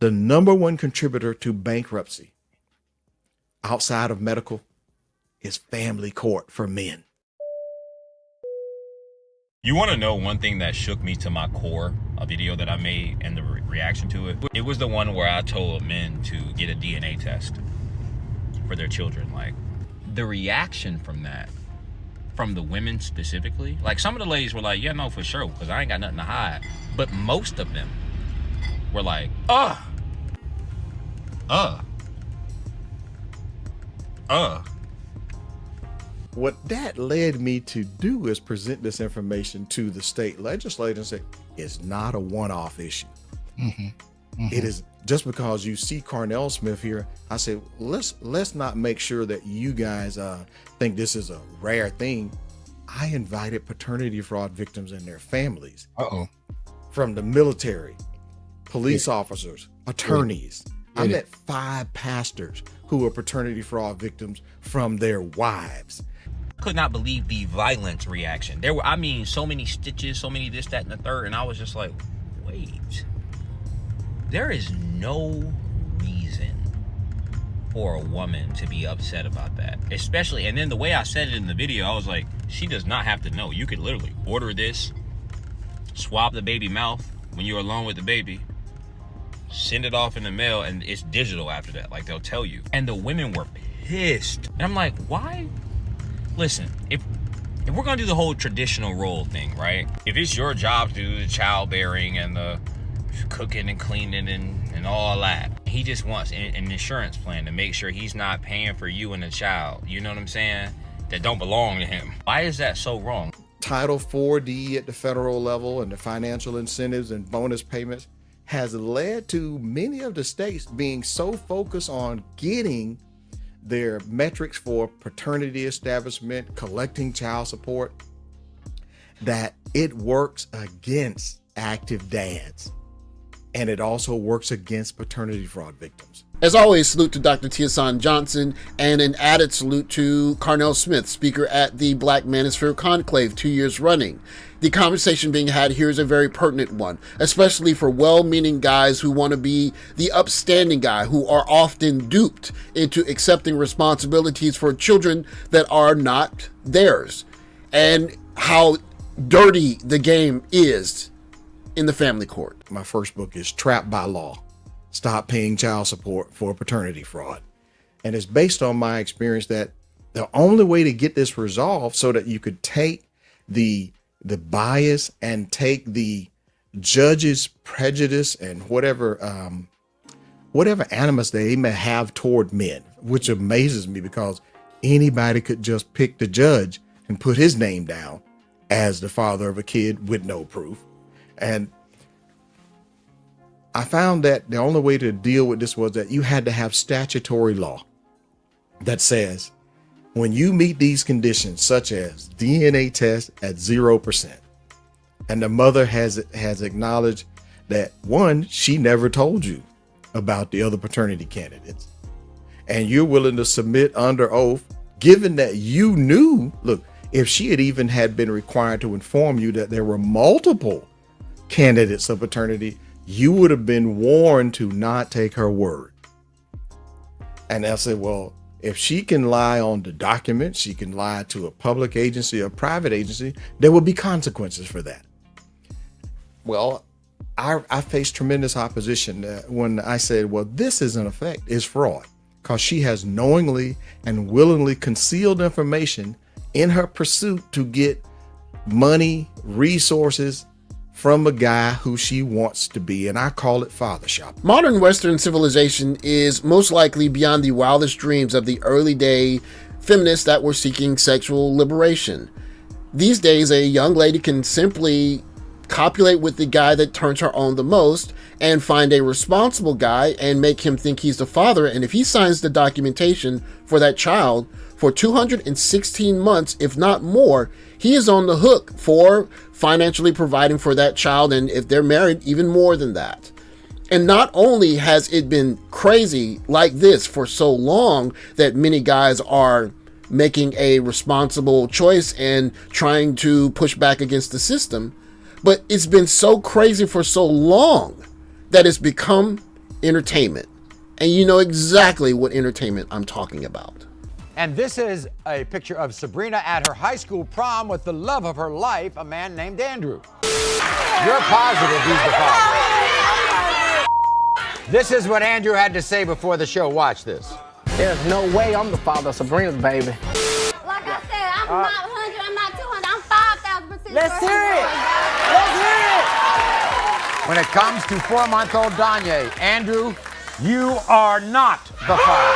the number one contributor to bankruptcy outside of medical is family court for men. You want to know one thing that shook me to my core, a video that I made and the reaction to it? It was the one where I told men to get a DNA test for their children. Like, the reaction from that, from the women specifically, like some of the ladies were like, yeah, no, for sure, because I ain't got nothing to hide. But most of them were like, What that led me to do is present this information to the state legislature and say, it's not a one-off issue. It is just because you see Carnell Smith here. I said, let's not make sure that you guys think this is a rare thing. I invited paternity fraud victims and their families from the military, police officers, attorneys. I met 5 pastors who were paternity fraud victims from their wives. Could not believe the violent reaction. There were, I mean, so many stitches, so many this, that, and the third, and I was just like, wait, there is no reason for a woman to be upset about that, especially, and then the way I said it in the video, I was like, she does not have to know. You could literally order this, swab the baby mouth when you're alone with the baby, send it off in the mail, and it's digital after that. Like, they'll tell you. And the women were pissed. And I'm like, why? Listen, if we're gonna do the whole traditional role thing, right? If it's your job to do the childbearing and the cooking and cleaning and all that, he just wants an insurance plan to make sure he's not paying for you and the child, you know what I'm saying, that don't belong to him. Why is that so wrong? Title 4D at the federal level and the financial incentives and bonus payments has led to many of the states being so focused on getting their metrics for paternity establishment, collecting child support, that it works against active dads. And it also works against paternity fraud victims. As always, salute to Dr. Tiasan Johnson, and an added salute to Carnell Smith, speaker at the Black Manosphere Conclave 2 years running. The conversation being had here is a very pertinent one, especially for well-meaning guys who want to be the upstanding guy, who are often duped into accepting responsibilities for children that are not theirs, and how dirty the game is in the family court. My first book is Trapped by Law: Stop Paying Child Support for Paternity Fraud. And it's based on my experience that the only way to get this resolved so that you could take the bias and take the judge's prejudice and whatever animus they may have toward men, which amazes me because anybody could just pick the judge and put his name down as the father of a kid with no proof. And I found that the only way to deal with this was that you had to have statutory law that says when you meet these conditions, such as DNA test at 0%, and the mother has acknowledged that, one, she never told you about the other paternity candidates, and you're willing to submit under oath, given that you knew, look, if she had been required to inform you that there were multiple candidates of paternity, you would have been warned to not take her word. And I said, well, if she can lie on the document, she can lie to a public agency or private agency, there will be consequences for that. Well, I faced tremendous opposition when I said, well, this is in effect is fraud, because she has knowingly and willingly concealed information in her pursuit to get money, resources from a guy who she wants to be, and I call it father shop. Modern Western civilization is most likely beyond the wildest dreams of the early day feminists that were seeking sexual liberation. These days, a young lady can simply copulate with the guy that turns her on the most and find a responsible guy and make him think he's the father, and if he signs the documentation for that child for 216 months, if not more, he is on the hook for financially providing for that child, and if they're married, even more than that. And not only has it been crazy like this for so long that many guys are making a responsible choice and trying to push back against the system, but it's been so crazy for so long that it's become entertainment. And you know exactly what entertainment I'm talking about. And this is a picture of Sabrina at her high school prom with the love of her life, a man named Andrew. You're positive he's the father. This is what Andrew had to say before the show. Watch this. There's no way I'm the father of Sabrina's baby. Like I said, I'm not 100, I'm not 200, I'm 5,000%. Let's hear it. Let's hear it. When it comes to 4-month-old Danye, Andrew, you are not the father.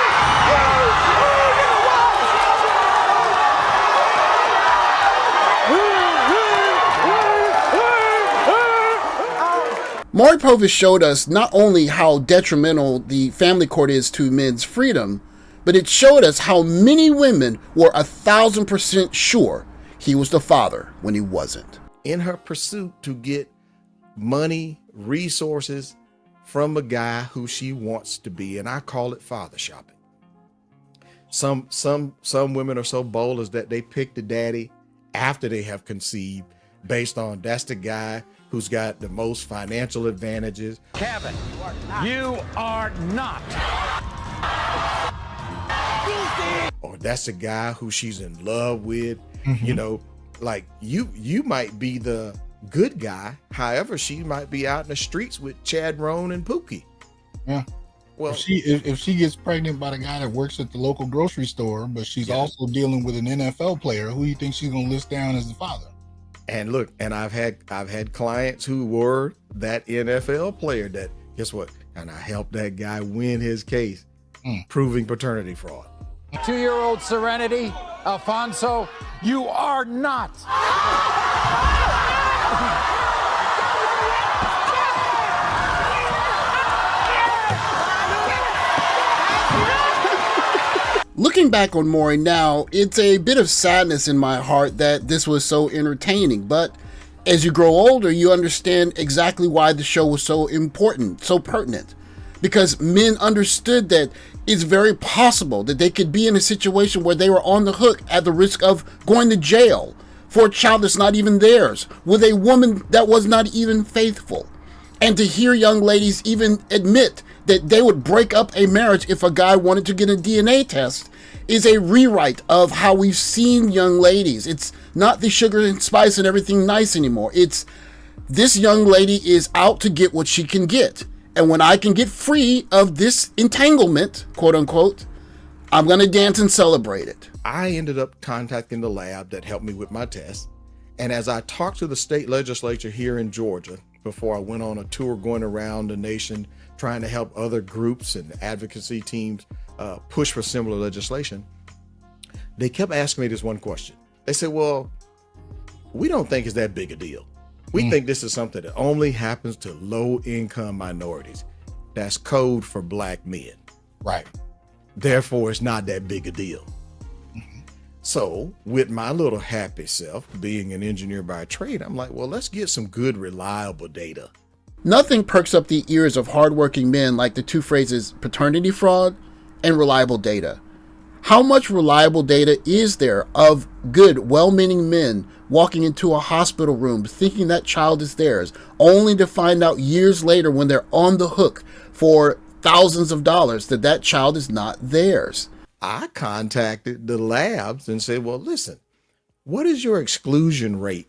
Maury Povich showed us not only how detrimental the family court is to men's freedom, but it showed us how many women were 1,000% sure he was the father when he wasn't. In her pursuit to get money, resources from a guy who she wants to be, and I call it father shopping. Some women are so bold as that they pick the daddy after they have conceived based on that's the guy who's got the most financial advantages. Kevin, you are not. Or that's the guy who she's in love with. You know, like you might be the good guy. However, she might be out in the streets with Chad Roan and Pookie. Yeah. Well, if she gets pregnant by the guy that works at the local grocery store, but she's also dealing with an NFL player, who you think she's gonna list down as the father? And look, and I've had clients who were that NFL player that, guess what? And I helped that guy win his case, proving paternity fraud. 2-year-old Serenity, Alfonso, you are not. Looking back on Maury now, it's a bit of sadness in my heart that this was so entertaining, but as you grow older, you understand exactly why the show was so important, so pertinent, because men understood that it's very possible that they could be in a situation where they were on the hook at the risk of going to jail for a child that's not even theirs, with a woman that was not even faithful. And to hear young ladies even admit that they would break up a marriage if a guy wanted to get a DNA test is a rewrite of how we've seen young ladies. It's not the sugar and spice and everything nice anymore. It's this young lady is out to get what she can get. And when I can get free of this entanglement, quote unquote, I'm going to dance and celebrate it. I ended up contacting the lab that helped me with my test. And as I talked to the state legislature here in Georgia, before I went on a tour going around the nation, trying to help other groups and advocacy teams push for similar legislation, they kept asking me this one question. They said, well, we don't think it's that big a deal. We think this is something that only happens to low-income minorities. That's code for black men. Right. Therefore, it's not that big a deal. So with my little happy self, being an engineer by trade, I'm like, well, let's get some good, reliable data. Nothing perks up the ears of hardworking men like the two phrases paternity fraud and reliable data. How much reliable data is there of good, well-meaning men walking into a hospital room thinking that child is theirs, only to find out years later when they're on the hook for thousands of dollars that that child is not theirs? I contacted the labs and said, well, listen, what is your exclusion rate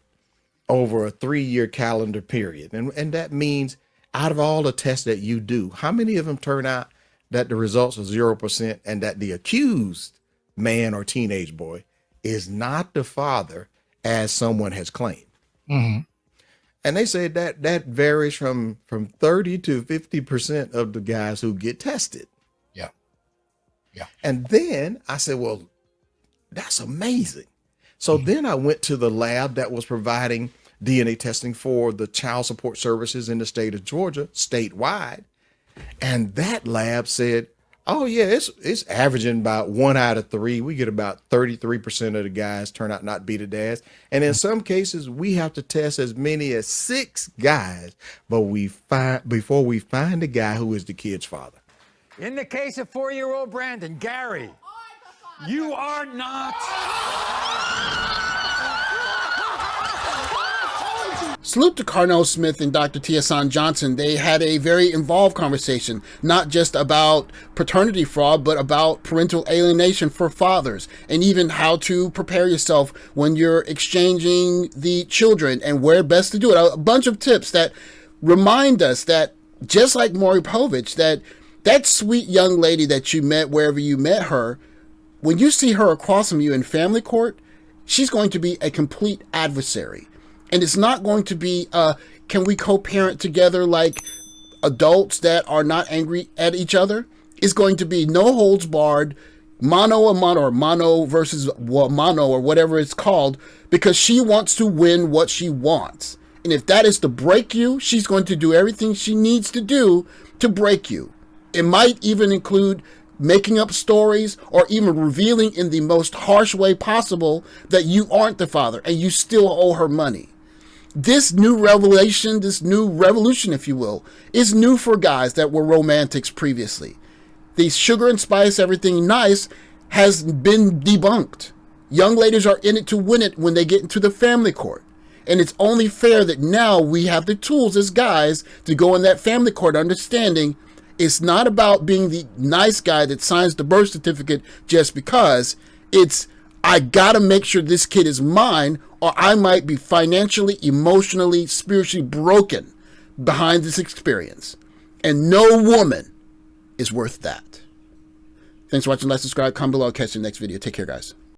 over a 3-year calendar period? And that means out of all the tests that you do, how many of them turn out that the results are 0% and that the accused man or teenage boy is not the father as someone has claimed? And they say that varies from 30 to 50% of the guys who get tested. Yeah. And then I said, well, that's amazing. So then I went to the lab that was providing DNA testing for the child support services in the state of Georgia, statewide. And that lab said, oh yeah, it's averaging about 1 out of 3. We get about 33% of the guys turn out not be the dads. And in some cases, we have to test as many as 6 guys, but before we find the guy who is the kid's father. In the case of 4-year-old Brandon, Gary, you are not. Salute to Carnell Smith and Dr. Tiasan Johnson. They had a very involved conversation, not just about paternity fraud, but about parental alienation for fathers, and even how to prepare yourself when you're exchanging the children and where best to do it. A bunch of tips that remind us that, just like Maury Povich, that sweet young lady that you met wherever you met her, when you see her across from you in family court, she's going to be a complete adversary. And it's not going to be, can we co-parent together like adults that are not angry at each other? It's going to be no holds barred, mano a mano, or mano versus mano, or whatever it's called, because she wants to win what she wants. And if that is to break you, she's going to do everything she needs to do to break you. It might even include making up stories or even revealing in the most harsh way possible that you aren't the father and you still owe her money. This new revelation, this new revolution, if you will, is new for guys that were romantics previously. The sugar and spice, everything nice, has been debunked. Young ladies are in it to win it when they get into the family court. And it's only fair that now we have the tools as guys to go in that family court understanding it's not about being the nice guy that signs the birth certificate just because. It's, I gotta make sure this kid is mine, or I might be financially, emotionally, spiritually broken behind this experience. And no woman is worth that. Thanks for watching. Like, subscribe, comment below. I'll catch you in the next video. Take care, guys.